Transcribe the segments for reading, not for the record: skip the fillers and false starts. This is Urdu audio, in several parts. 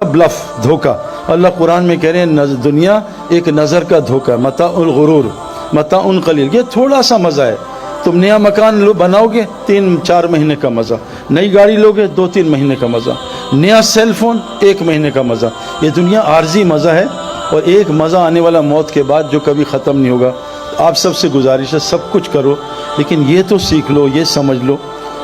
بلف دھوکا. اللہ قرآن میں کہہ رہے ہیں دنیا ایک نظر کا دھوکا ہے. متاع الغرور متاع قلیل. یہ تھوڑا سا مزہ ہے. تم نیا مکان بناؤ گے 3-4 مہینے کا مزہ, نئی گاڑی لوگے 2-3 مہینے کا مزہ, نیا سیل فون 1 مہینے کا مزہ. یہ دنیا عارضی مزہ ہے, اور ایک مزہ آنے والا موت کے بعد جو کبھی ختم نہیں ہوگا. آپ سب سے گزارش ہے سب کچھ کرو, لیکن یہ تو سیکھ لو, یہ سمجھ لو,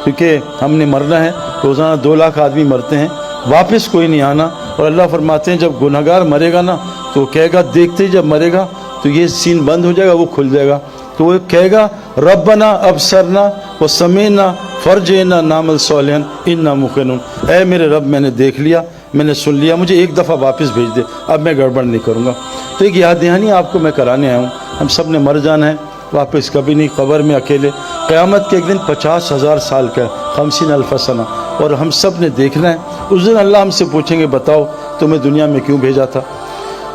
کیونکہ ہم نے مرنا ہے. روزانہ 2 لاکھ آدمی مرتے ہیں, واپس کوئی نہیں آنا. اور اللہ فرماتے ہیں جب گنہگار مرے گا نا تو وہ کہے گا, دیکھتے ہی جب مرے گا تو یہ سین بند ہو جائے گا, وہ کھل جائے گا. تو وہ کہے گا ربنا ابصرنا وسمعنا فرجعنا نعمل صالحا انا موقنون. اے میرے رب, میں نے دیکھ لیا, میں نے سن لیا, مجھے ایک دفعہ واپس بھیج دے, اب میں گڑبڑ نہیں کروں گا. تو ایک یاد دہانی آپ کو میں کرانے آیا ہوں. ہم سب نے مر جانا ہے, واپس کبھی نہیں, قبر میں اکیلے. قیامت کے ایک دن 50,000 سال کا ہے, 50,000 سنہ, اور ہم سب نے دیکھنا ہے. اس دن اللہ ہم سے پوچھیں گے بتاؤ تمہیں دنیا میں کیوں بھیجا تھا.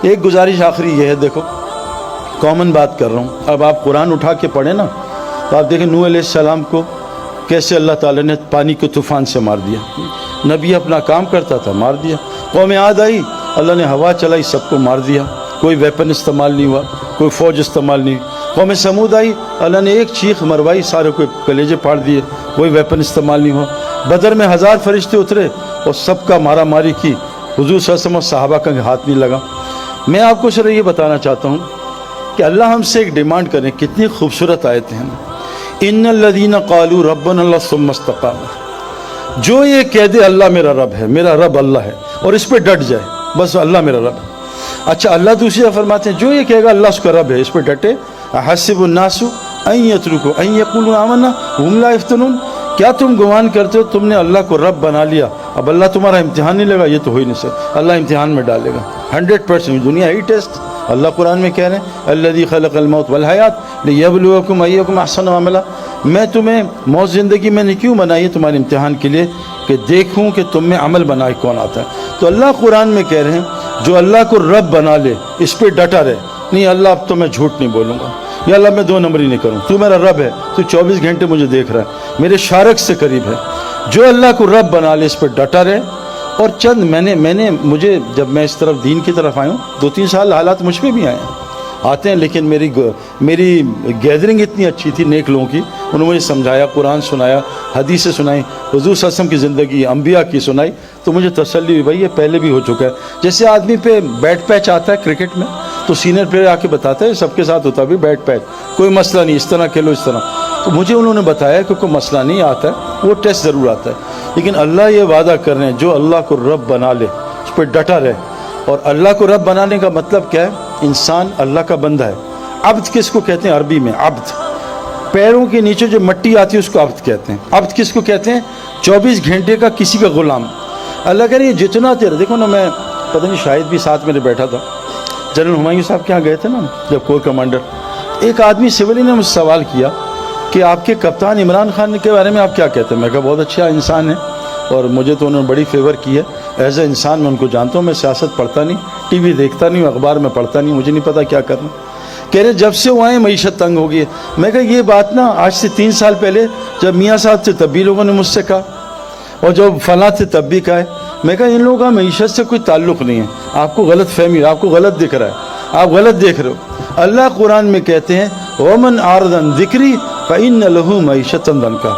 ایک گزارش آخری یہ ہے, دیکھو کامن بات کر رہا ہوں. اب آپ قرآن اٹھا کے پڑھیں نا تو آپ دیکھیں نوح علیہ السلام کو کیسے اللہ تعالیٰ نے پانی کو طوفان سے مار دیا. نبی اپنا کام کرتا تھا, مار دیا. قوم عاد آئی, اللہ نے ہوا چلائی, سب کو مار دیا. کوئی ویپن استعمال نہیں ہوا, کوئی فوج استعمال نہیں. قوم سمود آئی, اللہ نے ایک چیخ مروائی, سارے کو کلیجے پھاڑ دیے, کوئی ویپن استعمال نہیں ہوا. بدر میں 1000 فرشتے اترے اور سب کا مارا ماری کی, حضور صلی اللہ علیہ وسلم اور صحابہ کا ہاتھ نہیں لگا. میں آپ کو صرف یہ بتانا چاہتا ہوں کہ اللہ ہم سے ایک ڈیمانڈ کریں. کتنی خوبصورت آیتیں ہیں. ان الذین قالوا ربنا اللہ ثم استقاموا. جو یہ کہہ دے اللہ میرا رب ہے, میرا رب اللہ ہے, اور اس پہ ڈٹ جائے, بس اللہ میرا رب ہے. اچھا اللہ دوسری جگہ فرماتے ہیں جو یہ کہے گا اللہ اس کا رب ہے, اس پہ ڈٹے. احسب الناس ان یترکوا ان یقولوا آمنا وهم لا یفتنون. کیا تم گمان کرتے ہو تم نے اللہ کو رب بنا لیا, اب اللہ تمہارا امتحان نہیں لگا؟ یہ تو ہو ہی نہیں سکتا. اللہ امتحان میں ڈالے گا 100%. دنیا ہی ٹیسٹ. اللہ قرآن میں کہہ رہے ہیں الذی خلق الموت والحیات لیبلوکم ایکم احسن عملا. میں تمہیں موت زندگی میں نے کیوں بنائی ہے؟ تمہارے امتحان کے لیے, کہ دیکھوں کہ تم میں عمل بنائے کون آتا ہے. تو اللہ قرآن میں کہہ رہے ہیں جو اللہ کو رب بنا لے اس پہ ڈٹا رہے. نہیں اللہ اب تو میں جھوٹ نہیں بولوں گا, یا اللہ میں 2 نمبری نہیں کروں, تو میرا رب ہے, تو 24 گھنٹے مجھے دیکھ رہا ہے, میرے شارک سے قریب ہے. جو اللہ کو رب بنا لے اس پہ ڈٹا رہے. اور چند میں نے مجھے جب میں اس طرف دین کی طرف آیا ہوں 2-3 سال حالات مجھ پہ بھی آتے ہیں, لیکن میری گیدرنگ اتنی اچھی تھی نیک لوگوں کی. انہوں نے مجھے سمجھایا, قرآن سنایا, حدیثیں سنائی, حضور صلی اللہ علیہ وسلم کی زندگی, انبیاء کی سنائی, تو مجھے تسلی ہوئی بھائی یہ پہلے بھی ہو چکا ہے. جیسے آدمی پہ بیٹ پیچ آتا ہے کرکٹ میں تو سینئر پلیئر آ کے بتاتا ہے سب کے ساتھ ہوتا بھی بیٹ پیچ, کوئی مسئلہ نہیں, اس طرح کھیلو اس طرح. تو مجھے انہوں نے بتایا کہ کوئی مسئلہ نہیں آتا ہے, وہ ٹیسٹ ضرور آتا ہے. لیکن اللہ یہ وعدہ کر رہے ہیں جو اللہ کو رب بنا لے اس پہ ڈٹا رہے. اور اللہ کو رب بنانے کا مطلب کیا ہے؟ انسان اللہ کا بندہ ہے. عبد کس کو کہتے ہیں عربی میں؟ عبد, پیروں کے نیچے جو مٹی آتی ہے اس کو عبد کہتے ہیں. عبد کس کو کہتے ہیں؟ 24 گھنٹے کا کسی کا غلام. اللہ کہہ رہے ہیں جتنا تیرا, دیکھو نا, میں پتہ نہیں شاید بھی ساتھ میرے بیٹھا تھا, جنرل ہمایوں صاحب کے یہاں گئے تھے نا جب کور کمانڈر. ایک آدمی سولی نے مجھ سے سوال کیا کہ آپ کے کپتان عمران خان کے بارے میں آپ کیا کہتے ہیں؟ میں کہا بہت اچھا انسان ہے, اور مجھے تو انہوں نے بڑی فیور کی ہے. ایز اے انسان میں ان کو جانتا ہوں. میں سیاست پڑھتا نہیں, ٹی وی دیکھتا نہیں, اخبار میں پڑھتا نہیں, مجھے نہیں پتا کیا کرنا. کہہ رہے جب سے وہ آئے معیشت تنگ ہو گئی ہے. میں کہا یہ بات نا آج سے 3 سال پہلے جب میاں صاحب تھے تب بھی لوگوں نے مجھ سے کہا, اور جب فلاں تھے تب بھی کہا ہے. میں کہا ان لوگوں کا معیشت سے کوئی تعلق نہیں ہے, آپ کو غلط فہمی, آپ کو غلط دکھ رہا ہے, آپ غلط دیکھ رہے ہو. اللہ قرآن میں کہتے ہیں ومن اعرض عن ذکری فإن له معیشۃ ضنکا.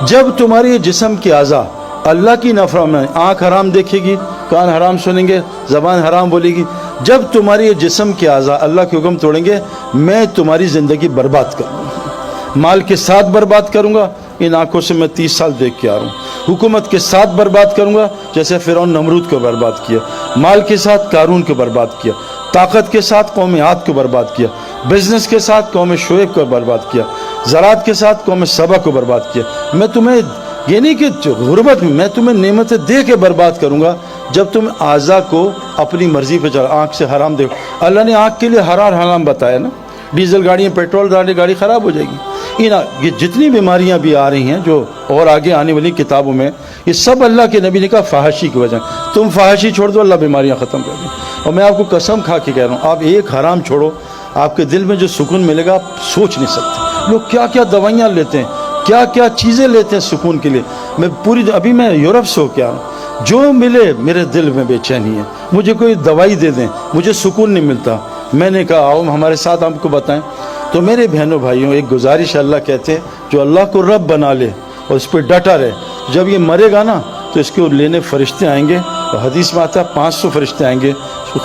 جب تمہارے جسم کے اعضاء اللہ کی نافرمانی, آنکھ حرام دیکھے گی, کان حرام سنیں گے, زبان حرام بولے گی, جب تمہاری یہ جسم کے اعضاء اللہ کے حکم توڑیں گے میں تمہاری زندگی برباد کروں گا. مال کے ساتھ برباد کروں گا, ان آنکھوں سے میں 30 سال دیکھ کے آ رہا ہوں. حکومت کے ساتھ برباد کروں گا جیسے فرعون نمرود کو برباد کیا, مال کے ساتھ قارون کو برباد کیا, طاقت کے ساتھ قوم عاد کو برباد کیا, بزنس کے ساتھ قوم شعیب کو برباد کیا, زراعت کے ساتھ قوم سبا کو برباد کیا. میں تمہیں یہ نہیں کہ غربت میں تمہیں نعمتیں دے کے برباد کروں گا جب تم اعضاء کو اپنی مرضی پہ چلا. آنکھ سے حرام دیکھو, اللہ نے آنکھ کے لیے حرام بتایا نا. ڈیزل گاڑیاں, پیٹرول گاڑی خراب ہو جائے گی. یہ جتنی بیماریاں بھی آ رہی ہیں جو اور آگے آنے والی کتابوں میں, یہ سب اللہ کے نبی نے کہا فحاشی کی وجہ. تم فحاشی چھوڑ دو اللہ بیماریاں ختم کر دیں. اور میں آپ کو قسم کھا کے کہہ رہا ہوں, آپ ایک حرام چھوڑو, آپ کے دل میں جو سکون ملے گا آپ سوچ نہیں سکتے. لوگ کیا کیا دوائیاں لیتے ہیں, کیا کیا چیزیں لیتے ہیں سکون کے لیے. ابھی میں یورپ سے ہو کے آ رہا ہوں, جو ملے میرے دل میں بے چینی ہے، مجھے کوئی دوائی دے دیں، مجھے سکون نہیں ملتا۔ میں نے کہا آؤ ہمارے ساتھ آپ کو بتائیں۔ تو میرے بہنوں بھائیوں، ایک گزارش اللہ کہتے ہیں جو اللہ کو رب بنا لے اور اس پہ ڈٹا رہے، جب یہ مرے گا نا تو اس کو لینے فرشتے آئیں گے، اور حدیث میں آتا ہے 500 فرشتے آئیں گے، اس کو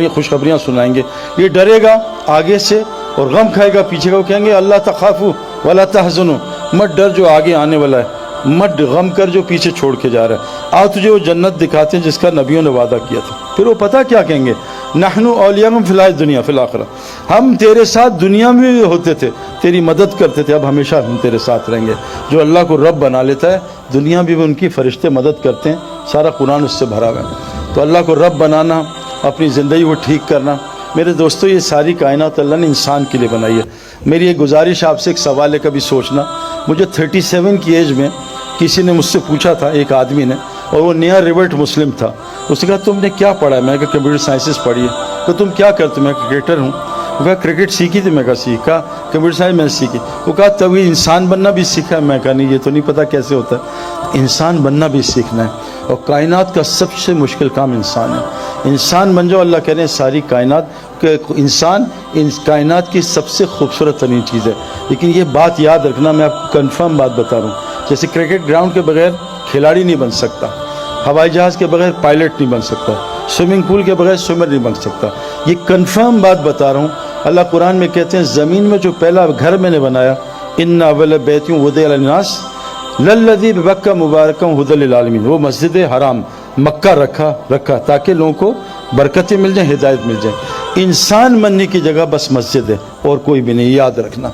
خوشخبریاں سنائیں گے۔ یہ ڈرے گا آگے سے اور غم کھائے گا پیچھے کا، وہ کہیں گے اللہ تخافوا ولا تحزنوا، مت ڈر جو آگے آنے والا ہے، مت غم کر جو پیچھے چھوڑ کے جا رہا ہے، آ تجھے وہ جنت دکھاتے ہیں جس کا نبیوں نے وعدہ کیا تھا۔ پھر وہ پتہ کیا کہیں گے، نحن اولیاءکم فی الحیاۃ الدنیا فی الآخرہ، ہم تیرے ساتھ دنیا میں بھی ہوتے تھے، تیری مدد کرتے تھے، اب ہمیشہ ہم تیرے ساتھ رہیں گے۔ جو اللہ کو رب بنا لیتا ہے، دنیا بھی ان کی فرشتے مدد کرتے ہیں، سارا قرآن اس سے بھرا ہوا ہے۔ تو اللہ کو رب بنانا، اپنی زندگی کو ٹھیک کرنا، میرے دوستو یہ ساری کائنات اللہ نے انسان کے لیے بنائی ہے۔ میری ایک گزارش آپ سے، ایک سوال ہے کبھی سوچنا، مجھے 37 کی ایج میں کسی نے مجھ سے پوچھا تھا، ایک آدمی نے، اور وہ نیا ریورٹ مسلم تھا، اس نے کہا تم نے کیا پڑھا ہے؟ میں کہا کمپیوٹر سائنسز پڑھی ہے۔ تو تم کیا کرتے؟ میں کرکٹر ہوں۔ وہ کہا کرکٹ سیکھی تھی؟ میں کہا سیکھا۔ کمپیوٹر سائنس میں نے سیکھی۔ وہ کہا تب یہ انسان بننا بھی سیکھا؟ میں کہا نہیں، یہ تو نہیں پتہ کیسے ہوتا ہے، انسان بننا بھی سیکھنا ہے، اور کائنات کا سب سے مشکل کام انسان ہے۔ انسان بن جاؤ، اللہ کہہ رہے ہیں ساری کائنات کہ انسان اس کائنات کی سب سے خوبصورت ترین چیز ہے۔ لیکن یہ بات یاد رکھنا، میں آپ کو کنفرم بات بتا رہا ہوں، جیسے کرکٹ گراؤنڈ کے بغیر کھلاڑی نہیں بن سکتا، ہوائی جہاز کے بغیر پائلٹ نہیں بن سکتا، سوئمنگ پول کے بغیر سوئمر نہیں بن سکتا، یہ کنفرم بات بتا رہا ہوں۔ اللہ قرآن میں کہتے ہیں زمین میں جو پہلا گھر میں نے بنایا، ان اول بیت وضع للناس للذی ببکہ مبارکا ھدی للعالمین، وہ مسجد حرام مکہ رکھا تاکہ لوگوں کو برکتیں مل جائیں، ہدایت مل جائے۔ انسان بننے کی جگہ بس مسجد ہے اور کوئی بھی نہیں، یاد رکھنا۔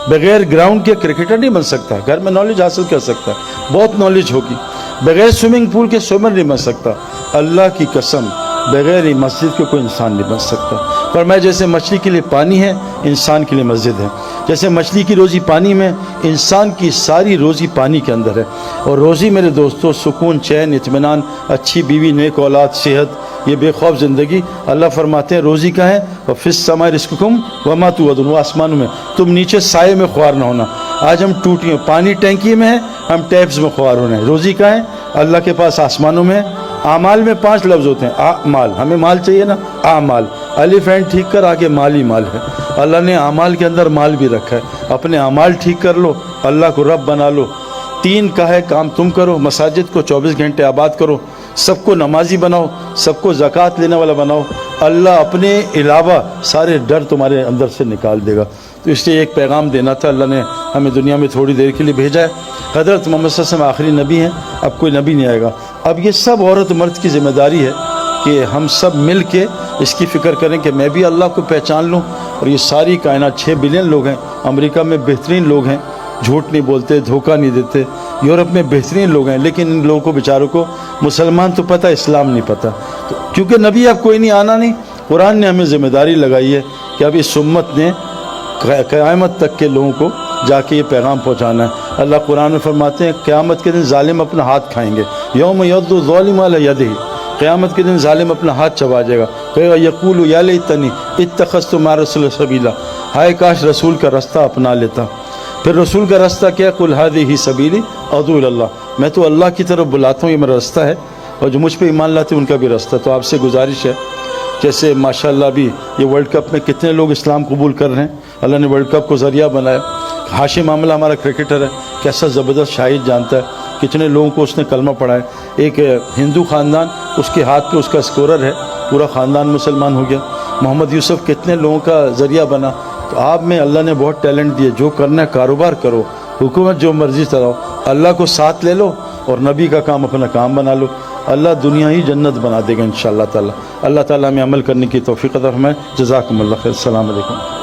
بغیر گراؤنڈ کے کرکٹر نہیں بن سکتا، گھر میں نالج حاصل کر سکتا ہے، بہت نالج ہوگی۔ بغیر سوئمنگ پول کے سوئمر نہیں بن سکتا، اللہ کی قسم بغیر مسجد کے کوئی انسان نہیں بن سکتا۔ فرمایا جیسے مچھلی کے لیے پانی ہے، انسان کے لیے مسجد ہے، جیسے مچھلی کی روزی پانی میں، انسان کی ساری روزی پانی کے اندر ہے۔ اور روزی میرے دوستو، سکون، چین، اطمینان، اچھی بیوی، نیک اولاد، صحت، یہ بے خوف زندگی، اللہ فرماتے ہیں روزی کا ہے، اور فی السماء رزقکم وما توعدون، وہ آسمانوں میں، تم نیچے سائے میں خوار نہ ہونا۔ آج ہم ٹوٹیوں، پانی ٹینکی میں ہے، ہم ٹیپس میں خوار ہونے ہیں۔ روزی کا ہے اللہ کے پاس، آسمانوں میں۔ اعمال میں 5 لفظ ہوتے ہیں، اعمال، ہمیں مال چاہیے نا، اعمال، الف اینڈ ٹھیک کر، آگے مال ہی مال ہے۔ اللہ نے اعمال کے اندر مال بھی رکھا ہے، اپنے اعمال ٹھیک کر لو، اللہ کو رب بنا لو۔ 3 کا ہے کام تم کرو، مساجد کو 24 گھنٹے آباد کرو، سب کو نمازی بناؤ، سب کو زکوٰۃ لینے والا بناؤ، اللہ اپنے علاوہ سارے ڈر تمہارے اندر سے نکال دے گا۔ تو اس لیے ایک پیغام دینا تھا، اللہ نے ہمیں دنیا میں تھوڑی دیر کے لیے بھیجا ہے۔ حضرت محمد صلی اللہ علیہ وسلم آخری نبی ہیں، اب کوئی نبی نہیں آئے گا۔ اب یہ سب عورت مرد کی ذمہ داری ہے کہ ہم سب مل کے اس کی فکر کریں کہ میں بھی اللہ کو پہچان لوں، اور یہ ساری کائنات 6 بلین لوگ ہیں، امریکہ میں بہترین لوگ ہیں، جھوٹ نہیں بولتے، دھوکہ نہیں دیتے، یورپ میں بہترین لوگ ہیں، لیکن ان لوگوں کو بیچاروں کو مسلمان تو پتہ، اسلام نہیں پتہ۔ تو کیونکہ نبی اب کوئی نہیں آنا نہیں، قرآن نے ہمیں ذمہ داری لگائی ہے کہ اب اس امت نے قیامت تک کے لوگوں کو جا کے یہ پیغام پہنچانا ہے۔ اللہ قرآن میں فرماتے ہیں قیامت کے دن ظالم اپنا ہاتھ کھائیں گے، یوم یعض الظالم علی یدہ، قیامت کے دن ظالم اپنا ہاتھ چبا جائے گا، کہے گا یقول یا لیتنی اتخذت مع الرسول سبیلا، ہائے کاش رسول کا راستہ اپنا لیتا۔ پھر رسول کا راستہ کیا؟ قل ھذہ سبیلی ادعو الی اللہ، میں تو اللہ کی طرف بلاتا ہوں، یہ میرا راستہ ہے، اور جو مجھ پہ ایمان لاتے ہیں ان کا بھی راستہ۔ تو آپ سے گزارش ہے، جیسے ماشاءاللہ بھی یہ ورلڈ کپ میں کتنے لوگ اسلام قبول کر رہے ہیں، اللہ نے ورلڈ کپ کو ذریعہ بنایا۔ ہاشم معاملہ ہمارا کرکٹر ہے، کیسا زبردست شاہد جانتا ہے، کتنے لوگوں کو اس نے کلمہ پڑھا ہے۔ ایک ہندو خاندان، اس کے ہاتھ پہ اس کا اسکورر ہے، پورا خاندان مسلمان ہو گیا۔ محمد یوسف کتنے لوگوں کا ذریعہ بنا۔ تو آپ میں اللہ نے بہت ٹیلنٹ دیا، جو کرنا ہے کاروبار کرو، حکومت جو مرضی چلاؤ، اللہ کو ساتھ لے لو اور نبی کا کام اپنا کام بنا لو، اللہ دنیا ہی جنت بنا دے گا انشاءاللہ تعالی۔ اللہ تعالیٰ ہمیں عمل کرنے کی توفیق عطا فرمائے۔ جزاکم اللہ خیر، السلام علیکم۔